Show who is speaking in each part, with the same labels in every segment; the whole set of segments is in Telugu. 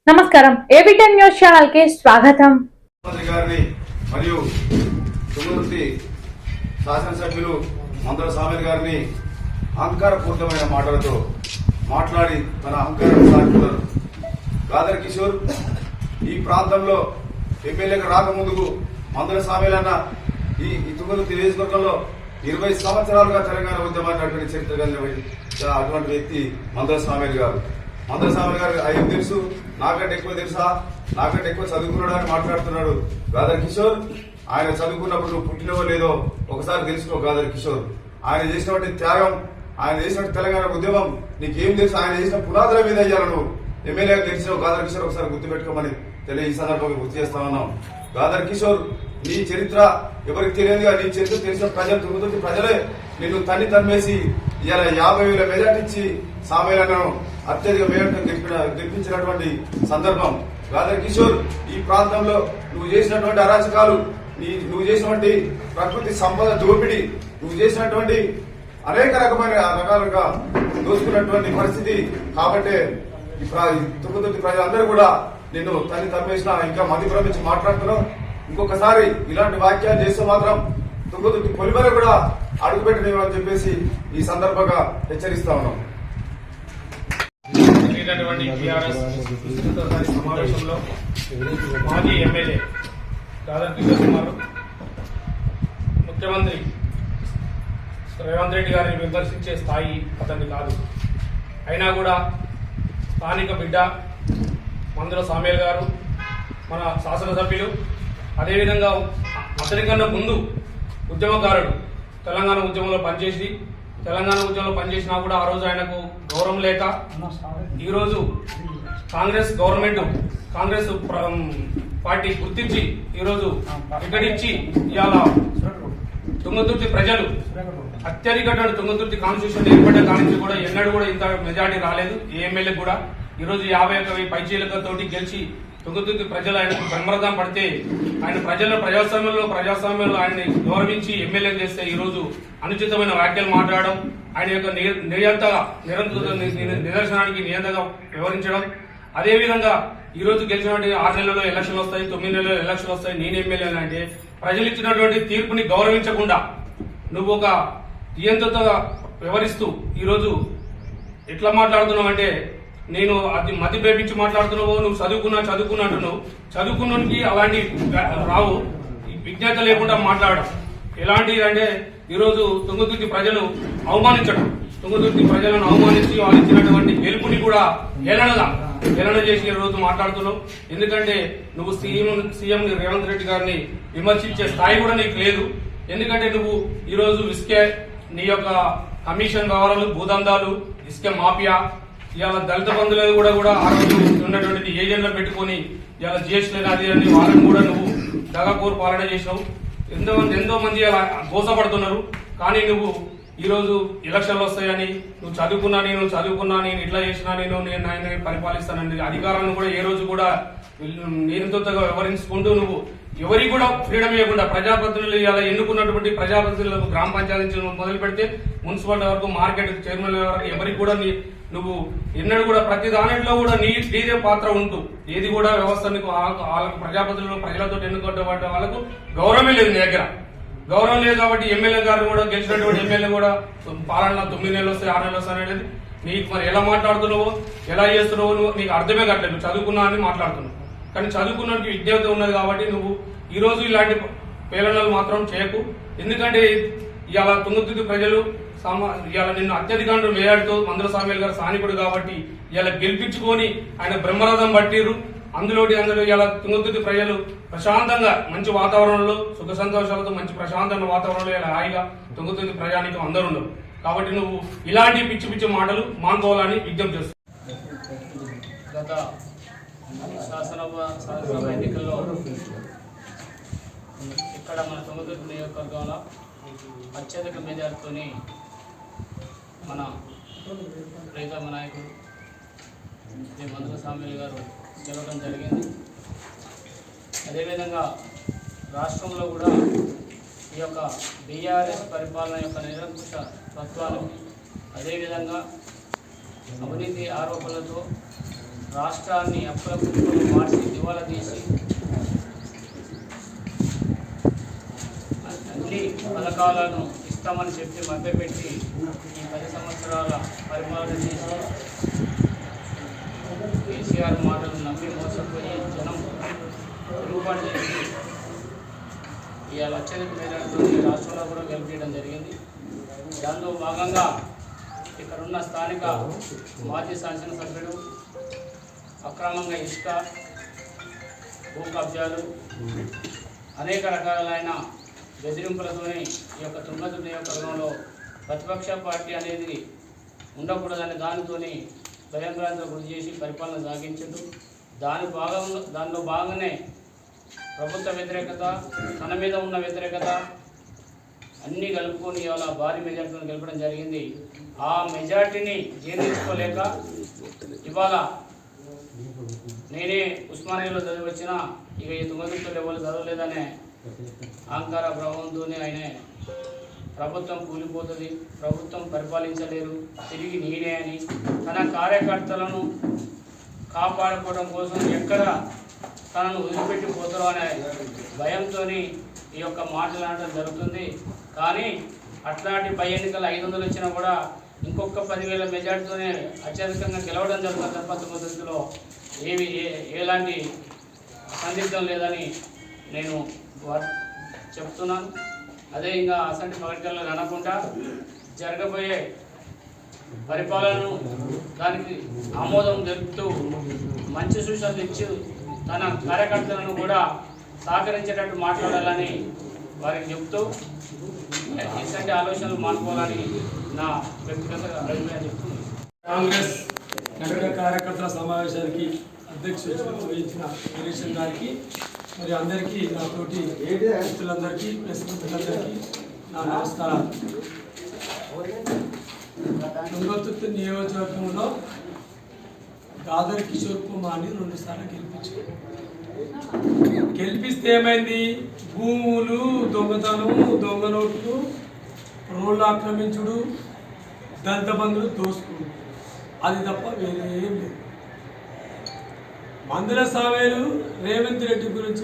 Speaker 1: నమస్కారం, ఏబిటెన్ న్యూస్ ఛానల్ కి స్వాగతం.
Speaker 2: మరియు తుంగతుర్తి శాసనసభ్యులు మందల సామేల్ గారిని అహంకారపూరితమైన మాటలతో మాట్లాడి తన అహంకారం సాగుతున్నారు. గాదర్ కిషోర్ ఈ ప్రాంతంలో ఎమ్మెల్యేగా రాకముందుకు మందల సామేల్ అన్న ఈ తుంగతుర్తి నియోజకవర్గంలో 20 సంవత్సరాలుగా తెలంగాణ ఉద్యమాన్ని నడిపిన చరిత్ర కలిగిన అటువంటి వ్యక్తి మందల సామేల్ గారు. మందల సామేల్ గారు ఆయన తెలుసు, నాకంటే ఎక్కువ తెలుసా, నాకంటే ఎక్కువ చదువుకున్నాడు అని మాట్లాడుతున్నాడు గాదర్ కిషోర్. ఆయన చదువుకున్నప్పుడు నువ్వు పుట్టినవో లేదో ఒకసారి తెలుసుకో గాదర్ కిషోర్. ఆయన చేసినటువంటి త్యాగం, ఆయన చేసినటువంటి తెలంగాణ ఉద్యమం నీకేం తెలుసు? ఆయన చేసిన పునాదుల మీద అయ్యాను నువ్వు ఎమ్మెల్యేగా గెలిచినావు గాదర్ కిషోర్. ఒకసారి గుర్తుపెట్టుకోమని ఈ సందర్భంగా గుర్తు చేస్తా ఉన్నాం. గాదర్ కిషోర్, నీ చరిత్ర ఎవరికి తెలియదుగా, నీ చరిత్ర తెలిసిన ప్రజలు తుంగతుర్తి ప్రజలే నిన్ను తన్నేసి ఇలా 50,000 మెజార్టీ ఇచ్చి సామేలను అత్యధిక మేరకు గెలిపించినటువంటి సందర్భం. గాదర్ కిషోర్, ఈ ప్రాంతంలో నువ్వు చేసినటువంటి అరాచకాలు, నువ్వు చేసినటువంటి ప్రకృతి సంపద దోపిడీ, నువ్వు చేసినటువంటి అనేక రకాలుగా దోచుకున్నటువంటి పరిస్థితి. కాబట్టి తుంగతుర్తి ప్రజలందరూ కూడా నిన్ను తరిమేసిన ఇంకా మధ్యప్రమించి మాట్లాడుతున్నావు. ఇంకొకసారి ఇలాంటి వ్యాఖ్యలు చేస్తే మాత్రం తుంగతుర్తి పొలిమేర కూడా అడుగుపెట్టలేమని చెప్పేసి ఈ సందర్భంగా హెచ్చరిస్తా ఉన్నాం.
Speaker 3: సమావేశంలో మాజీ ఎమ్మెల్యే గాదర్ కిషోర్ కుమార్ ముఖ్యమంత్రి రేవంత్ రెడ్డి గారిని విమర్శించే స్థాయి అతన్ని కాదు. అయినా కూడా స్థానిక బిడ్డ మందల సామేల్ గారు, మన శాసనసభ్యులు, అదేవిధంగా అతనికన్నా ముందు ఉద్యమకారుడు, తెలంగాణ ఉద్యమంలో పనిచేసినా కూడా ఆ రోజు ఆయనకు గౌరవం లేక ఈరోజు కాంగ్రెస్ పార్టీ గుర్తించి ఈరోజు వికటించి ఇవాళ తుంగతుర్తి ప్రజలు అత్యధిక తుంగతుర్తి కాన్స్టిట్యూషన్ ఏర్పడ్డ కానించి కూడా ఎన్నడూ కూడా ఇంత మెజార్టీ రాలేదు ఏ ఎమ్మెల్యే కూడా. ఈరోజు 51 పైచీలకతోటి గెలిచి తుంగతుర్తి ప్రజలు ఆయనకు బ్రహ్మరథం పడితే ఆయన ప్రజాస్వామ్యంలో ఆయన్ని గౌరవించి ఎమ్మెల్యే చేస్తే ఈరోజు అనుచితమైన వ్యాఖ్యలు మాట్లాడడం, ఆయన యొక్క నిదర్శనానికి నియంతగా వివరించడం, అదేవిధంగా ఈ రోజు గెలిచినటువంటి 6 నెలల్లో ఎలక్షన్లు వస్తాయి, 9 నెలల్లో ఎలక్షన్లు వస్తాయి, నేను ఎమ్మెల్యే అంటే ప్రజలు ఇచ్చినటువంటి తీర్పుని గౌరవించకుండా నువ్వు ఒక నియంత్రణగా వ్యవహరిస్తూ ఈరోజు ఎట్లా మాట్లాడుతున్నావు అంటే, నేను అది మతి ప్రేమించి మాట్లాడుతున్నావు, నువ్వు చదువుకున్నా అంటున్నావు. చదువుకున్నానికి అలాంటి రావు, విజ్ఞత లేకుండా మాట్లాడడం ఎలాంటిది అంటే ఈరోజు తుంగతుర్తి ప్రజలు అవమానించడం, తుంగతుర్తి ప్రజలను అవమానించి వాళ్ళు ఇచ్చినటువంటి గెలుపుని కూడా హేళన చేసి ఈ రోజు మాట్లాడుతున్నావు. ఎందుకంటే నువ్వు సీఎం రేవంత్ రెడ్డి గారిని విమర్శించే స్థాయి కూడా నీకు లేదు. ఎందుకంటే నువ్వు ఈరోజు ఇసుకే, నీ యొక్క కమిషన్ వ్యవహారాలు, భూదందాలు, ఇసుక మాఫియా, ఇవాళ దళిత బంధువులు కూడా ఆ రోజు ఉన్నటువంటి ఏజెంట్లు పెట్టుకుని ఇవాళ జిఎస్టీ అది అని వాళ్ళని కూడా నువ్వు దగాకోరు పాలన చేసినావు. ఎంతో మంది అలా మోసపడుతున్నారు. కానీ నువ్వు ఈ రోజు ఎలక్షన్లు వస్తాయని నువ్వు చదువుకున్నా, నేను ఇట్లా చేసినా, నేను ఆయన పరిపాలిస్తానని అధికారాలను కూడా ఏ రోజు కూడా నియంత్రణగా వ్యవహరించుకుంటూ నువ్వు ఎవరికి కూడా ఫ్రీడమ్ ఇవ్వకుండా ప్రజాప్రతినిధులు ఇలా ఎన్నుకున్నటువంటి ప్రజాప్రతినిధులకు గ్రామ పంచాయతీ నుంచి మొదలు పెడితే మున్సిపాలిటీ వరకు, మార్కెట్ చైర్మన్ వరకు ఎవరికి కూడా నువ్వు ఎన్నడూ కూడా ప్రతి దానిలో కూడా నీదే పాత్ర ఉంటూ ఏది కూడా వ్యవస్థ వాళ్ళకు ప్రజాప్రతినిధులు ప్రజలతో ఎన్నుకున్న వాళ్ళకు గౌరవమే లేదు. నీ దగ్గర గౌరవం లేదు కాబట్టి ఎమ్మెల్యే గారు కూడా గెలిచినటువంటి ఎమ్మెల్యే కూడా పాలన 9 నెలలు వస్తాయి, 6 నెలలు వస్తాయి అనేది నీకు మరి ఎలా మాట్లాడుతున్నావో, ఎలా చేస్తున్నావో నీకు అర్థమే కట్టలేదు. నువ్వు చదువుకున్నా అని మాట్లాడుతున్నావు, కానీ చదువుకున్నానికి విజ్ఞత ఉన్నది కాబట్టి నువ్వు ఈ రోజు ఇలాంటి పేలనలు మాత్రం చేయకు. ఎందుకంటే ఇవాళ తుంగతుర్తి ప్రజలు ఇవాళ నిన్ను అత్యధికంగా మేయాడుతూ మందల సామేల్ గారు స్థానికుడు కాబట్టి ఇలా గెలిపించుకొని ఆయన బ్రహ్మరథం పట్టిరు. అందులో ఇలా తుంగతుర్తి ప్రజలు ప్రశాంతంగా మంచి వాతావరణంలో, సుఖ సంతోషాలతో మంచి ప్రశాంతమైన వాతావరణంలో ఇలా హాయిగా తుంగతుర్తి ప్రజానికి అందరూ ఉండవు. కాబట్టి నువ్వు ఇలాంటి పిచ్చి మాటలు మానుకోవాలని విజ్ఞప్తి చేస్తున్నావు.
Speaker 4: గత శాసనసభ ఎన్నికల్లో ఇక్కడ మన తుంగతుర్తి నియోజకవర్గంలో అత్యధిక మెజార్టీతో మన ప్రియతమ నాయకుడు శ్రీ మందల సామేల్ గారు గెలవడం జరిగింది. అదేవిధంగా రాష్ట్రంలో కూడా ఈ యొక్క బీఆర్ఎస్ పరిపాలన యొక్క నిరంకుశ తత్వాలు, అదేవిధంగా అవినీతి ఆరోపణలతో రాష్ట్రాన్ని అప్పుల కుప్పలు మార్చి దివాలా తీసి అన్ని పథకాలను ఇస్తామని చెప్పి మభ్యపెట్టి ఈ 10 సంవత్సరాల పరిపాలన చేసి కేసీఆర్ మాటలు నమ్మి మోసపోయి జనం తిరుగుబాటు చేసి ఇవాళ అత్యధిక మేరకు రాష్ట్రంలో కూడా గెలిపించడం జరిగింది. దానిలో భాగంగా ఇక్కడున్న స్థానిక మాజీ శాసనసభ్యుడు అక్రమంగా ఇసుక, భూ కబ్జాలు, అనేక రకాలైన బెదిరింపులతోని ఈ యొక్క తుంగతుర్తి నియోజకవర్గంలో ప్రతిపక్ష పార్టీ అనేది ఉండకూడదనే దానితోని భయాందోళనకు గురి చేసి పరిపాలన సాగించదు. దానిలో భాగంగానే ప్రభుత్వ వ్యతిరేకత, తన మీద ఉన్న వ్యతిరేకత అన్నీ కలుపుకొని ఇవాళ భారీ మెజార్టీతో గెలపడం జరిగింది. ఆ మెజార్టీని జీర్ణించుకోలేక ఇవాళ నేనే ఉస్మానియాలో చదివి వచ్చినా ఇక ఈ తుంగతుర్తిలో ఎవరు చదవలేదనే అహంకార ప్రభావంతోనే ఆయనే ప్రభుత్వం కూలిపోతుంది, ప్రభుత్వం పరిపాలించలేరు, తిరిగి నేనే అని తన కార్యకర్తలను కాపాడుకోవడం కోసం ఎక్కడ తనను వదిలిపెట్టిపోతారో అనే భయంతో ఈ యొక్క మాట్లాడటం జరుగుతుంది. కానీ అట్లాంటి పై ఎన్నికలు 500 వచ్చినా కూడా ఇంకొక 10,000 మెజార్టీతోనే అత్యధికంగా గెలవడం జరుగుతుంది తప్ప తుంగతుర్తిలో ఎలాంటి సందిగ్ధం లేదని నేను చెప్తున్నాను. అదే ఇంకా అసంటి పగటికల్లో అనకుండా జరగబోయే పరిపాలనను దానికి ఆమోదం తెలుపుతూ మంచి సూచనలు ఇచ్చి తన కార్యకర్తలను కూడా సహకరించేటట్టు మాట్లాడాలని వారికి చెప్తూ ఇలాంటి ఆలోచనలు మానుకోవాలని నా వ్యక్తిగత అభిప్రాయం చెప్తున్నాను.
Speaker 5: కాంగ్రెస్ నగర కార్యకర్తల సమావేశానికి అధ్యక్షత వహించిన గిరీశన్ గారికి మరి అందరికీ నాతోటి మిత్రులందరికీ ప్రెస్ మిత్రులందరికీ నా నమస్కారాలు. తుంగతుర్తి నియోజకవర్గంలో దాదర్ కిషోర్ కుమార్ని 2 సార్లు గెలిపిస్తే ఏమైంది? భూములు దొంగతనం, దొంగ నోట్లు, రోడ్లు ఆక్రమించుడు, దళిత బంధువులు దోసుకుడు, అది తప్ప వేరే ఏం లేదు. మందుల సావేలు రేవంత్ రెడ్డి గురించి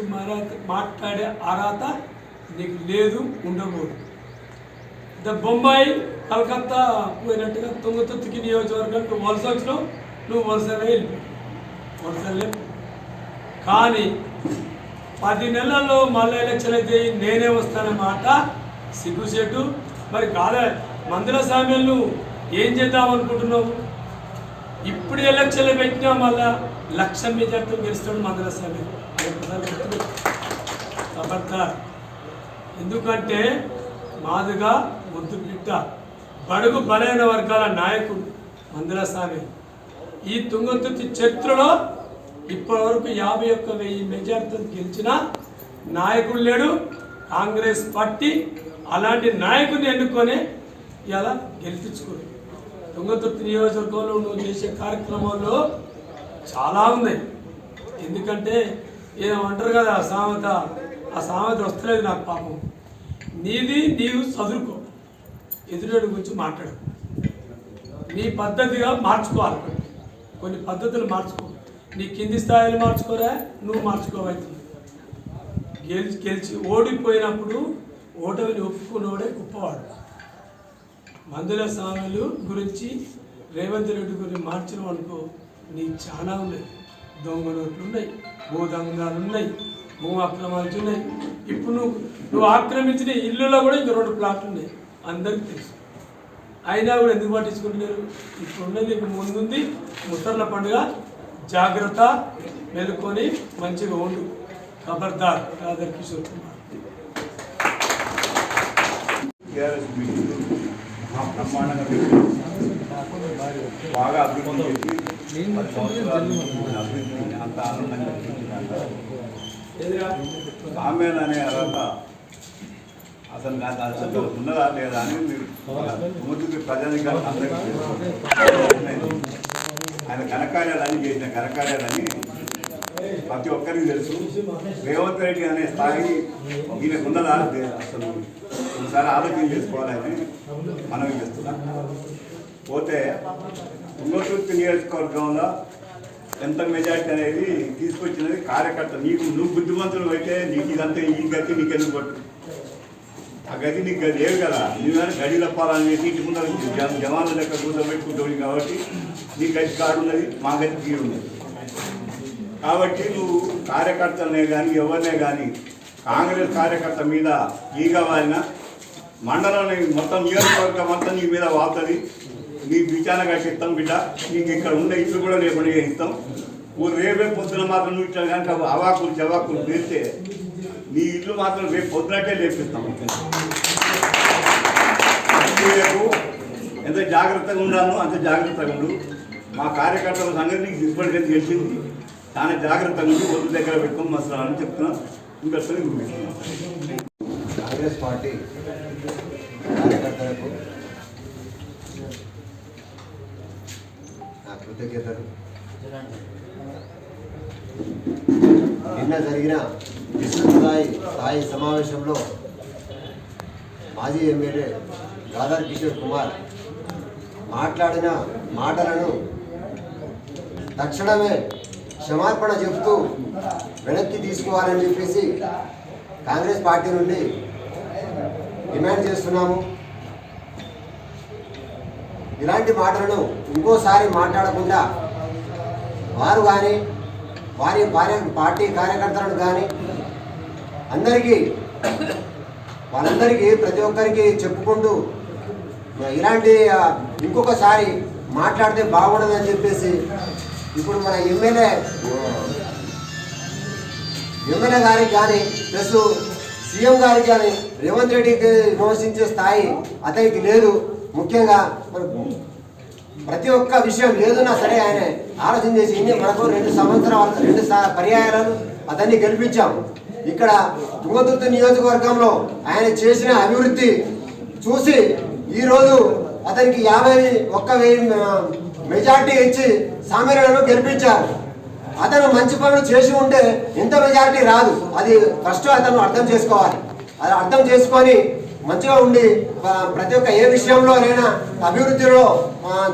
Speaker 5: మాట్లాడే అర్హత నీకు లేదు, ఉండకూడదు. బొంబాయి కలకత్తా పోయినట్టుగా తుంగతుర్తికి నియోజకవర్గానికి నువ్వు వలస వచ్చినావు, నువ్వు వలసనే వెళ్ళిపోయావు, వలసలే. కానీ 10 నెలల్లో మళ్ళీ ఎలక్షన్ అయితే నేనే వస్తానన్నమాట సిగ్గుసేటు. మరి కాదా మందుల సామ్యాలు ఏం చేద్దాం అనుకుంటున్నావు? ఇప్పుడు ఎలక్షన్లు పెట్టినా మళ్ళా 1,00,000 మెజార్టీతో గెలుస్తాడు మందుల సామ్యాలు. ఖబర్దార్. ఎందుకంటే మాదిగా ముద్దు బిడ్డ బడుగు బలైన వర్గాల నాయకుడు మందుల సామ్యాలు. ఈ తుంగతుర్తి చరిత్రలో ఇప్పటివరకు 51,000 మెజార్టీతో గెలిచిన నాయకుడు లేడు. కాంగ్రెస్ పార్టీ అలాంటి నాయకుడిని ఎన్నుకొని ఇలా గెలిపించుకోరు. తుంగతుర్తి నియోజకవర్గంలో నువ్వు చేసే కార్యక్రమాల్లో చాలా ఉన్నాయి. ఎందుకంటే ఏమంటారు కదా సామెత, ఆ సామెత వస్తలేదు నాకు పాపం. నీవు చదువుకో, ఎదురుడి గురించి మాట్లాడు, నీ పద్ధతిగా మార్చుకోవాలి. కొన్ని పద్ధతులు మార్చుకో. నీ కింది స్థాయిలు మార్చుకోరా, నువ్వు మార్చుకోవచ్చు. గెలిచి ఓడిపోయినప్పుడు ఓటమిని ఒప్పుకున్నోడే గొప్పవాడు. మందుల సామెలు గురించి రేవంత్ రెడ్డి గురించి మార్చడం అనుకో, నీకు చాలా ఉన్నాయి. దొంగ నోట్లు ఉన్నాయి, భూదంగాలు ఉన్నాయి, భూ అక్రమాలు ఉన్నాయి. ఇప్పుడు నువ్వు ఆక్రమించిన ఇల్లులో కూడా ఇంక 2 ప్లాట్లు ఉన్నాయి, అందరికీ తెలుసు. అయినా కూడా ఎందుకు పట్టించుకుంటున్నారు? ఇప్పుడున్నది నీకు ముందుంది ముసర్ల పండుగ. జాగ్రత్త, మెలుకొని మంచిగా ఉండు. ఖబర్దార్ దాదర్ కిషోర్ కుమార్.
Speaker 2: బాగా అభివృద్ధి అంత ఆనందంగా సామ్యాలు అనే అర్హత అసలు ఉన్నదా లేదా అని మీరు ముందుకు ప్రజానికి అందరికీ ఆయన ఘనకార్యాలన్నీ చేసిన ఘనకార్యాలని ప్రతి ఒక్కరికి తెలుసు. రేవంత్ రెడ్డి అనే స్థాయి ఈయనకు ఉన్నదా అసలు ఒకసారి ఆలోచన చేసుకోవాలని మనవి చేస్తున్నాం. పోతే తుంగతుర్తి నియోజకవర్గంలో
Speaker 6: ఎంత మెజార్టీ అనేది తీసుకొచ్చినది కార్యకర్త. నువ్వు బుద్ధిమంతులు అయితే నీకు ఇదంతా ఈ గతి నీకెందుకు పట్టు? ఆ గది నీకు గది లేవు కదా. నువ్వు గడి తప్పాలని ఇంటి ముందర జవాన్ల లెక్క కూర్చోబెట్టుకుంటావు కాబట్టి నీ గది కాడు ఉన్నది, మా గది తీరు ఉన్నది. కాబట్టి నువ్వు కార్యకర్తలనే కానీ ఎవరినే కానీ కాంగ్రెస్ కార్యకర్త మీద ఈగ వారిన మండలాన్ని మొత్తం నియోజకవర్గం అంతా నీ మీద వాళ్తుంది. నీ విచారణ కట్టిస్తాం బిడ్డ. నీకు ఇక్కడ ఉండే ఇల్లు కూడా రేపటి ఇస్తాం. రేపే పొద్దున మాత్రం నువ్వు ఇట్లా కనుక అవాకులు జవాకులు వేస్తే నీ ఇల్లు మాత్రం రేపు పొద్దునట్టే లేపిస్తాం. రేపు ఎంత జాగ్రత్తగా ఉండాలో అంత జాగ్రత్తగా ఉండు. మా కార్యకర్తల సంగతి నీకు ఇప్పటికే తెలిసింది. చాలా జాగ్రత్తగా ఉండి ఒడ్డు దగ్గర పెట్టుకొని మసలాలని చెప్తున్నాను. ఇంకా
Speaker 7: కాంగ్రెస్ పార్టీ కార్యకర్తలకు నా కృతజ్ఞతలు. నిన్న జరిగిన స్థాయి సమావేశంలో మాజీ ఎమ్మెల్యే గాదర్ కిషోర్ కుమార్ మాట్లాడిన మాటలను తక్షణమే క్షమాపణ చెబుతూ వెనక్కి తీసుకోవాలని చెప్పేసి కాంగ్రెస్ పార్టీ నుండి డిమాండ్ చేస్తున్నాము. ఇలాంటి మాటలను ఇంకోసారి మాట్లాడకుండా వారు కానీ వారి పార్టీ కార్యకర్తలను కానీ వాళ్ళందరికీ ప్రతి ఒక్కరికి చెప్పుకుంటూ ఇలాంటి ఇంకొకసారి మాట్లాడితే బాగుండదని చెప్పేసి ఇప్పుడు మన ఎమ్మెల్యే గారికి కానీ ప్లస్ సీఎం గారికి కానీ రేవంత్ రెడ్డికి విమర్శించే స్థాయి అతనికి లేదు. ముఖ్యంగా ప్రతి ఒక్క విషయం ఏదున్నా సరే ఆయన ఆలోచన చేసి మనకు 2 పర్యాయాలను అతన్ని గెలిపించాము. ఇక్కడ తుంగతుర్తి నియోజకవర్గంలో ఆయన చేసిన అభివృద్ధి చూసి ఈరోజు అతనికి 51,000 మెజార్టీ ఇచ్చి సామీలను గెలిపించారు. అతను మంచి పనులు చేసి ఉంటే ఇంత మెజార్టీ రాదు. అది ఫస్ట్ అతను అర్థం చేసుకోవాలి. అది అర్థం చేసుకొని మంచిగా ఉండి ప్రతి ఒక్క ఏ విషయంలోనైనా అభివృద్ధిలో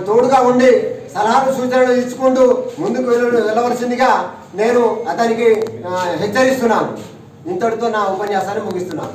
Speaker 7: తోడుగా ఉండి సలహాలు సూచనలు ఇచ్చుకుంటూ ముందుకు వెళ్ళవలసిందిగా నేను అతనికి హెచ్చరిస్తున్నాను. ఇంతటితో నా ఉపన్యాసాన్ని ముగిస్తున్నాను.